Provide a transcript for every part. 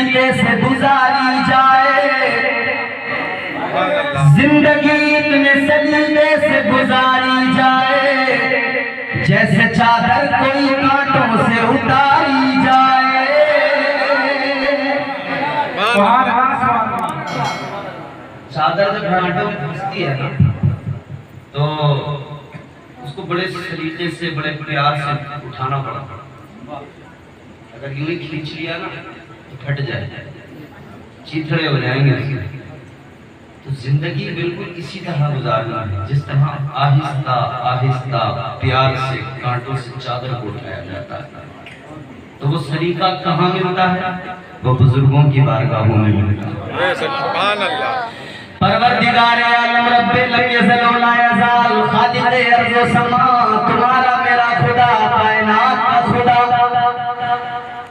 سلیقے سے گزاری جائے، زندگی اتنے سلیقے سے گزاری جائے، جیسے چادر کوئی کانٹوں سے اتاری جائے۔ چادر جب کانٹوں میں پھنستی ہے نا تو اس کو بڑے سلیقے سے بڑے پیار سے اٹھانا پڑتا ہے۔ اگر یوں ہی کھینچ لیا نا تو پھٹ جائے، چیتھڑے ہو جائیں گے۔ تو زندگی بالکل اسی طرح گزارنا ہے جس طرح آہستہ آہستہ پیار سے کانٹوں سے چادر کو اٹھایا جاتا ہے۔ تو وہ سلیقہ کہاں ملتا ہے؟ وہ بزرگوں کی بارگاہوں میں ملتا ہے۔ سبحان اللہ۔ پروردگار عالم رب لم یزل ولا یزال خالق ارض و سما، تمہارا میرا خدا کائنات کا خدا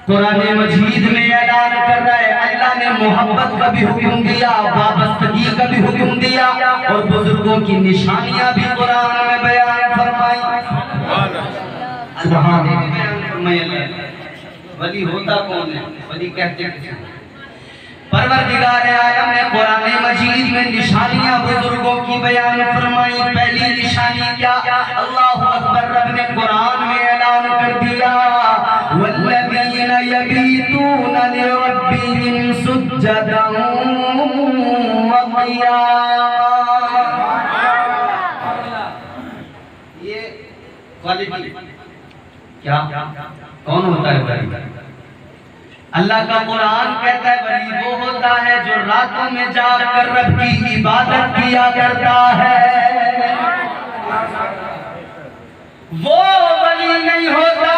قرآن مجید میں اعلان کر رہا ہے۔ اللہ نے محبت کا بھی حکم دیا، وابستگی کا بھی حکم دیا، اور بزرگوں کی نشانیاں بھی قرآن میں بیان فرمائی۔ سبحان اللہ۔ ولی ہوتا کون ہے؟ ولی کہتے ہیں پروردگار عالم نے قرآن مجید میں نشانیاں بزرگوں کی بیان فرمائی۔ پہلی نشانی کیا؟ اللہ اکبر، رب نے قرآن میں اعلان کر دیا والذین یبیتون لربہم سجدا وقیاما۔ یہ کوالٹی کیا؟ کون ہوتا ہے ولی؟ اللہ کا قرآن کہتا ہے ولی وہ ہوتا ہے جو راتوں میں جاگ کر رب کی عبادت کیا کرتا ہے۔ وہ ولی نہیں ہوتا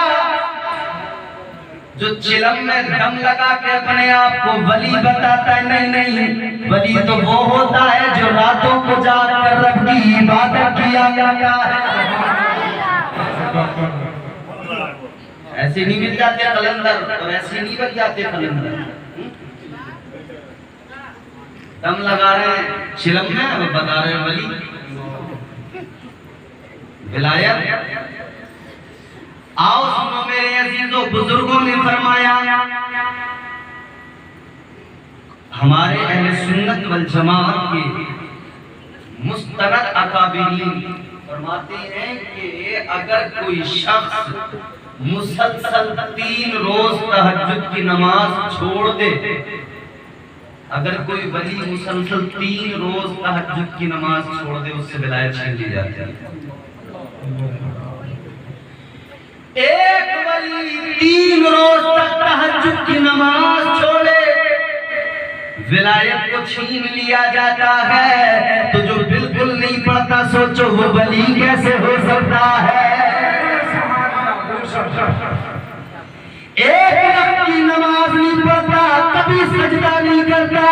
جو چلم میں دم لگا کے اپنے آپ کو ولی بتاتا ہے۔ نہیں، ولی تو وہ ہوتا ہے جو راتوں کو جاگ کر رب کی عبادت کیا کرتا ہے۔ ایسے نہیں مل جاتے قلندر، اور ایسے نہیں بن جاتے قلندر۔ دم لگا رہے ہیں چلم میں اور بتا رہے ہیں ولی ولایت۔ آؤ سنو میرے عزیزو، بزرگوں نے فرمایا، ہمارے اہل سنت والجماعت کے مستند اکابرین فرماتے ہیں کہ اگر کوئی شخص مسلسل 3 روز تہجد کی نماز چھوڑ دے، اگر کوئی ولی مسلسل 3 روز تہجد کی نماز چھوڑ دے، اس سے ولایت چھین لی جاتی ہے۔ ایک ولی 3 روز تک تہجد کی نماز چھوڑے، ولایت کو چھین لیا جاتا ہے۔ تو جو بالکل نہیں پڑھتا، سوچو وہ ولی کیسے ہو سکتا ہے؟ ایک وقت کی نماز نہیں پڑھتا، کبھی سجدہ نہیں کرتا،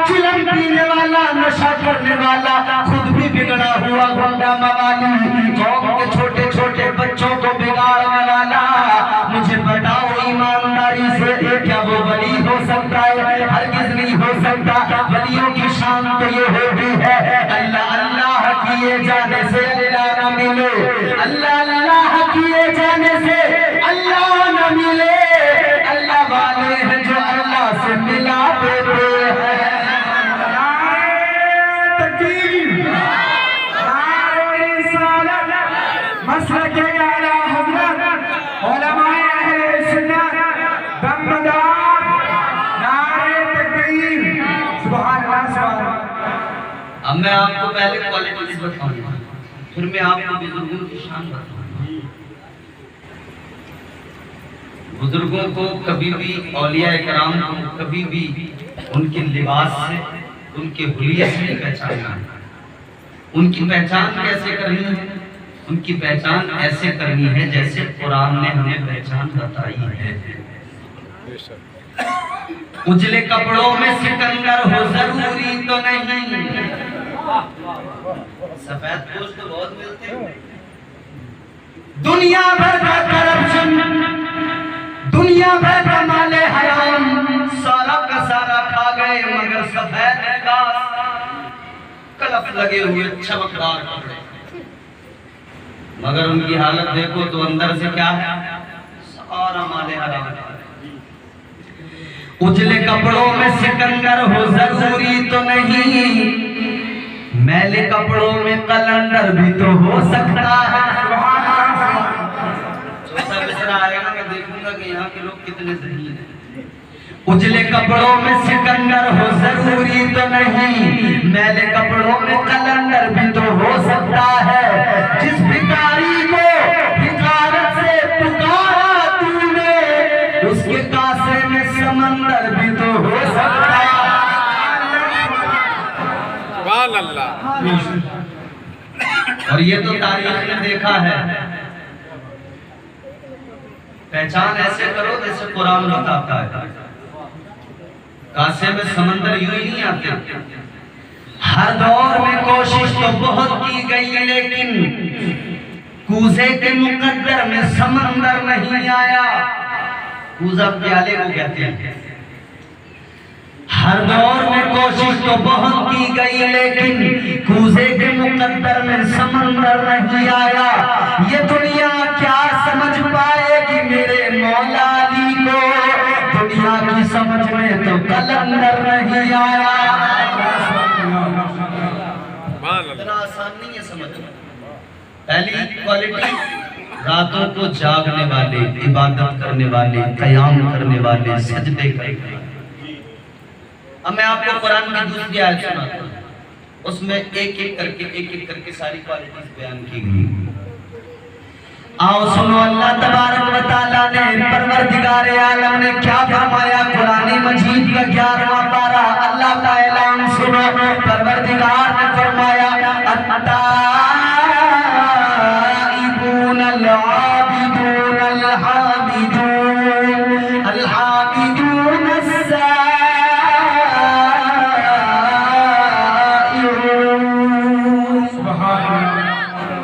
چلم پینے والا، نشہ کرنے والا، خود بھی بگڑا ہوا گنڈا موالی، قوم کے چھوٹے چھوٹے بچوں کو بگاڑنے والا، مجھے بتاؤ ایمانداری سے کیا وہ ولی ہو سکتا ہے؟ ہرگز نہیں ہو سکتا۔ ولیوں کی شان تو یہ ہوتی ہے اللہ اللہ کیے جانے سے اللہ نہ ملے، اللہ اللہ کیے جانے سے اللہ نہ ملے، اللہ والے ہیں جو اللہ سے ملا دیتے ہیں۔ تکبیر، نعرہ رسالت، مسلک اعلی حضرت، علماء اہل سنت، دمدار، نعرہ تکبیر، سبحان اللہ، سبحان اللہ۔ اب میں آپ کو پہلے کوالٹیز بتاؤں گا، پھر میں آپ کو بزرگوں کی شان بتاؤں گا۔ بزرگوں کو کبھی بھی، اولیاء کرام کو کبھی بھی ان کے لباس سے، ان کے حلیے سے نہیں پہچاننا ہے۔ ان کی پہچان کیسے کرنی ہے؟ ان کی پہچان ایسے کرنی ہے جیسے قرآن نے ہمیں پہچان بتائی ہے۔ اجلے کپڑوں میں سکندر ہو ضروری تو نہیں، سفید پوش تو بہت ملتے ہیں۔ دنیا بھر کا کرپشن، دنیا بھر کا مال حرام سارا کا سارا کھا گئے، مگر سفید لباس، کلف لگے ہوئے چمکدار کپڑے، مگر ان کی حالت دیکھو تو اندر سے کیا ہے؟ سارا مال حرام ہے۔ اجلے کپڑوں میں سکندر ہو ضروری تو نہیں، میلے کپڑوں میں قلندر بھی تو ہو سکتا ہے۔ چوتھا مصرع آئے گا، میں دیکھوں گا کہ یہاں کے لوگ کتنے ذہین ہیں۔ اجلے کپڑوں میں سکندر ہو ضروری تو نہیں، میلے کپڑوں میں قلندر بھی تو ہو سکتا ہے۔ جس بھکاری کو بھکارت سے پکارا تو نے، اس کے کاسے میں سمندر بھی تو ہو سکتا ہے۔ سبحان اللہ۔ اور یہ تو تاریخ نے دیکھا ہے۔ پہچان ایسے کرو جیسے قرآن بتاتا ہے، کاسے میں سمندر یوں ہی نہیں آتے۔ ہر دور میں کوشش تو بہت کی گئی لیکن کوزے کے مقدر میں سمندر نہیں آیا۔ کوزہ پیالے کو کہتے ہیں۔ ہر دور میں کوشش تو بہت کی گئی لیکن کوزے کے مقدر میں سمندر نہیں آیا۔ یہ دنیا کیا سمجھ پائے گی میرے مولا علی کو، دنیا کی سمجھ میں تو قلندر نہیں آیا۔ اتنا آسان نہیں ہے سمجھنا۔ پہلی کوالٹی، راتوں کو جاگنے والے، عبادت کرنے والے، قیام کرنے والے، سجدے کرنے والے۔ اب میں آپ کو قرآن کی دوسری آیت سناتا ہوں، اس میں ایک ایک کر کے ساری کوالٹیز بیان کی گئی۔ آؤ سنو، اللہ تبارک و تعالیٰ نے پروردگار عالم نے کیا فرمایا۔ قرآن مجید کا 11واں پارہ، اللہ کا اعلان سنو۔ پروردگار نے فرمایا التائبون العابدون الحامدون الحامدون السائرون۔ سبحان اللہ۔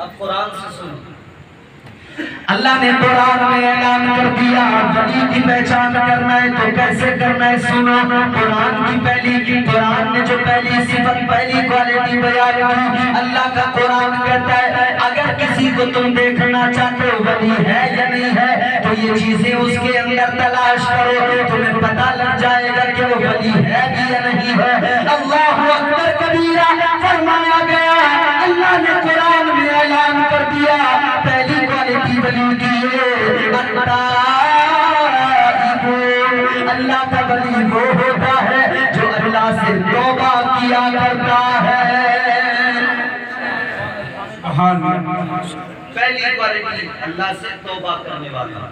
اب قرآن سے سنو، اللہ نے قرآن میں اعلان کر دیا ولی کی پہچان کرنا ہے تو کیسے کرنا ہے۔ سنو، قرآن نے جو پہلی صفت، پہلی کوالٹی بیان کی، اللہ کا قرآن کہتا ہے اگر کسی کو تم دیکھنا چاہتے ہو ولی ہے یا نہیں ہے تو یہ چیزیں اس کے اندر تلاش کرو، تمہیں پتہ لگ جائے گا کہ وہ ولی ہے بھی یا نہیں ہے۔ اللہ اکبر کبیرہ فرمایا گیا۔ اللہ نے قرآن میں اعلان کر دیا پہلی کوالٹی ولی کی ہے اللہ کا ولی وہ ہوتا ہے جو اللہ سے توبہ کیا کرتا ہے۔ پہلی کوالٹی اللہ سے توبہ کرنے والا،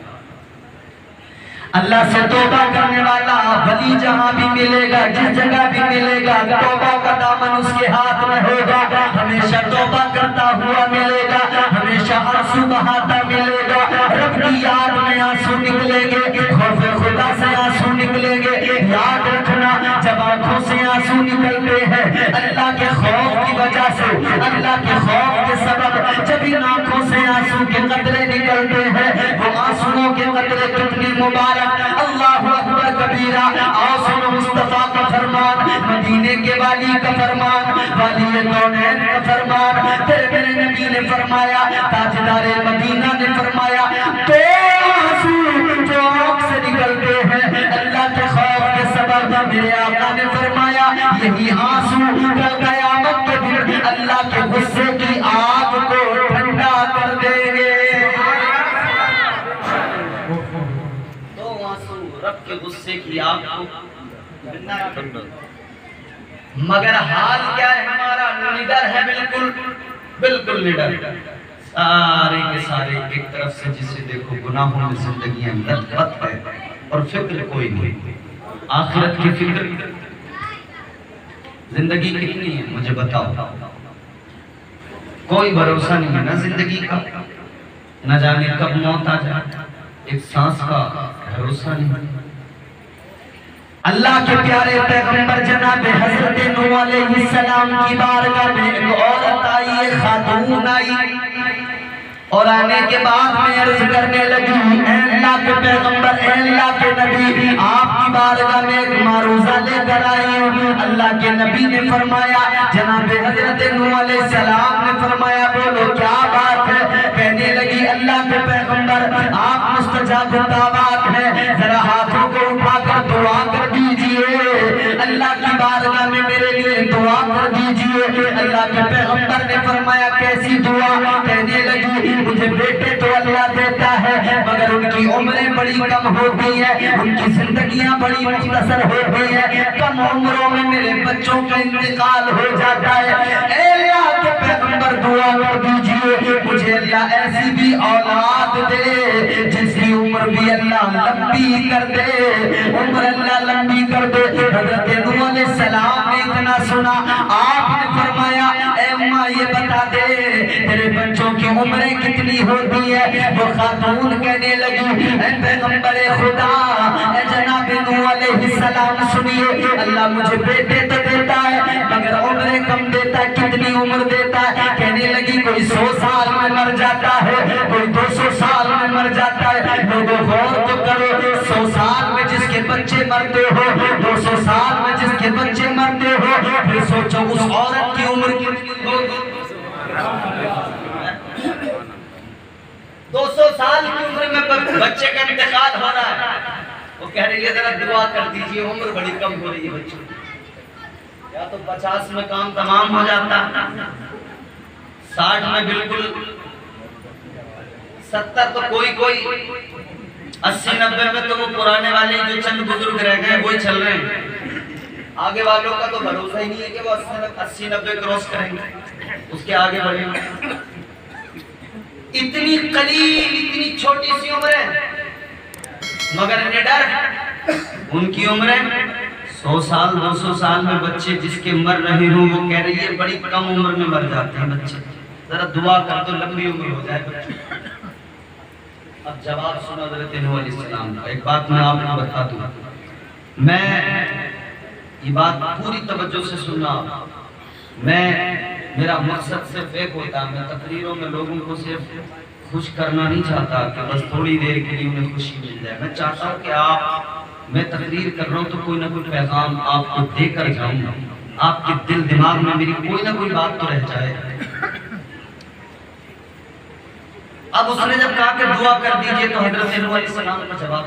اللہ سے توبہ کرنے والا ولی جہاں بھی ملے گا، جس جگہ بھی ملے گا، توبہ کا دامن اس کے ہاتھ میں ہوگا، ہمیشہ توبہ کرتا ہوا ملے گا، ہمیشہ آنسو بہاتا ملے گا، رب کی یاد میں آنسو نکلیں گے، خوف خدا سے آنسو نکلیں گے۔ یاد رکھنا، جب آنکھوں سے آنسو نکلتے ہیں اللہ کے خوف کی وجہ سے، اللہ کے خوف کے سبب، جب ان آنکھوں سے آنسو کے قطرے نکلتے ہیں، وہ آنسوؤں کے قطرے کتنی مبارک، اللہ اکبر کبیرہ۔ آؤ سنو مصطفیٰ کا فرمان، مدینے کے والی کا فرمان، والی کونین کا فرمان، تیرے میرے نبی نے فرمایا، تاجدار مدینہ نے فرمایا، تو آنسو جو آنکھ سے نکلتے ہیں اللہ کے خوف کے سبب، میرے آقا نے فرمایا یہی آنسو کل قیامت کے دن اللہ کے غصے کی آگ کو ٹھنڈا کر دیں گے۔ رب کے غصے کی آگ کو مگر حال کیا ہے ہمارا؟ نڈر ہے، بالکل نڈر، سارے کے سارے ایک طرف سے جسے دیکھو گناہوں میں زندگیاں لطفت ہے اور فکر کوئی نہیں، آخرت کی فکر۔ زندگی کتنی ہے مجھے بتاؤ، کوئی بھروسہ نہیں ہے نا زندگی کا، نہ جانے کب موت آ جائے، ایک سانس کا بھروسہ نہیں۔ اللہ کے پیارے پیغمبر جناب حضرت نوح علیہ السلام کی بارگاہ میں ایک عورت آئی، ایک خاتون آئی، اور آنے کے بعد میں عرض کرنے لگی، اے اللہ کے پیغمبر، اے اللہ کے نبی، آپ کی بارگاہ میں ایک معروضہ لے کر آئی ہوں۔ اللہ کے نبی نے فرمایا، جناب حضرت نوح علیہ السلام نے فرمایا بولو کیا بات ہے؟ کہنے لگی اللہ کے پیغمبر، آپ بعد دعوات ہے، ذرا ہاتھوں کو اٹھا کر دعا کر دیجئے، اللہ کی بارگاہ میں میرے لیے دعا کر دیجئے۔ اللہ کے پیغمبر نے فرمایا کیسی دعا؟ کہنے لگی مجھے بیٹے تو اللہ دیتا ہے مگر ان کی عمریں بڑی کم ہوتی ہیں، ان کی زندگیاں بڑی مختصر ہوتی ہیں، کم عمروں میں میرے بچوں کا انتقال ہو جاتا ہے۔ اے اللہ کے پیغمبر دعا کر دیجئے مجھے اللہ ایسی بھی اولاد دے جس کی عمر بھی اللہ لمبی کر دے، عمر اللہ لمبی کر دے۔ حضرت نوح علیہ السلام نے اتنا سنا، آپ نے فرمایا اے اماں یہ بتا دے تیرے بچوں کی عمریں کتنی ہوتی ہے؟ وہ خاتون کہنے لگی اے پیغمبر خدا، اے جناب نوح علیہ السلام سنیے، اللہ مجھے بیٹے تو دیتا ہے مگر عمریں کم دیتا ہے، کتنی عمر دیتا ہے؟ کہنے لگی کوئی 100 سال میں مر جاتا ہے، کوئی 200 سال میں مر جاتا ہے۔ لوگوں غور تو کرو، 100 سال میں جس کے بچے مرتے ہو، 200 سال میں جس کے بچے مرتے ہو، پھر سوچو اس عورت کی عمر کتنی ہوگی؟ 200 سال کی عمر میں بچے کا انتقال ہو رہا ہے، وہ کہہ رہی ہے ذرا دعا کر دیجئے عمر بڑی کم ہو رہی ہے بچوں کی۔ یا تو 50 میں کام تمام ہو جاتا، 60 میں بالکل، 70 تو کوئی 80 90 میں تو وہ پرانے والے جو چند بزرگ رہ گئے وہی چل رہے ہیں، آگے والوں کا تو بھروسہ ہی نہیں ہے کہ وہ 80 90 کراس کریں گے، اس کے آگے بڑھیں گے۔ اتنی قلیل، اتنی چھوٹی سی عمریں مگر نڈر ان کی عمریں 100 سال 200 سال میں بچے جس کے مر رہے ہوں، وہ کہہ رہی ہے بڑی کم عمر میں مر جاتے ہیں بچے، ذرا دعا کر تو لمبی عمر ہو جائے بچے۔ اب جواب سنا حضرت نوح علیہ السلام کا۔ ایک بات میں آپ کو بتا دوں، میں یہ بات پوری توجہ سے سننا، میرا مقصد صرف ایک ہوتا ہے، میں تقریروں میں لوگوں کو صرف خوش کرنا نہیں چاہتا کہ بس تھوڑی دیر کے لیے انہیں خوشی مل جائے، میں چاہتا ہوں کہ میں تقریر کر رہا ہوں تو کوئی نہ کوئی پیغام آپ کو دے کر جاؤں گا، آپ کے دل دماغ میں میری کوئی نہ کوئی بات تو رہ جائے۔ اب اس نے جب کہا کہ دعا کر دیجئے تو حضرت نوح علیہ السلام کا جواب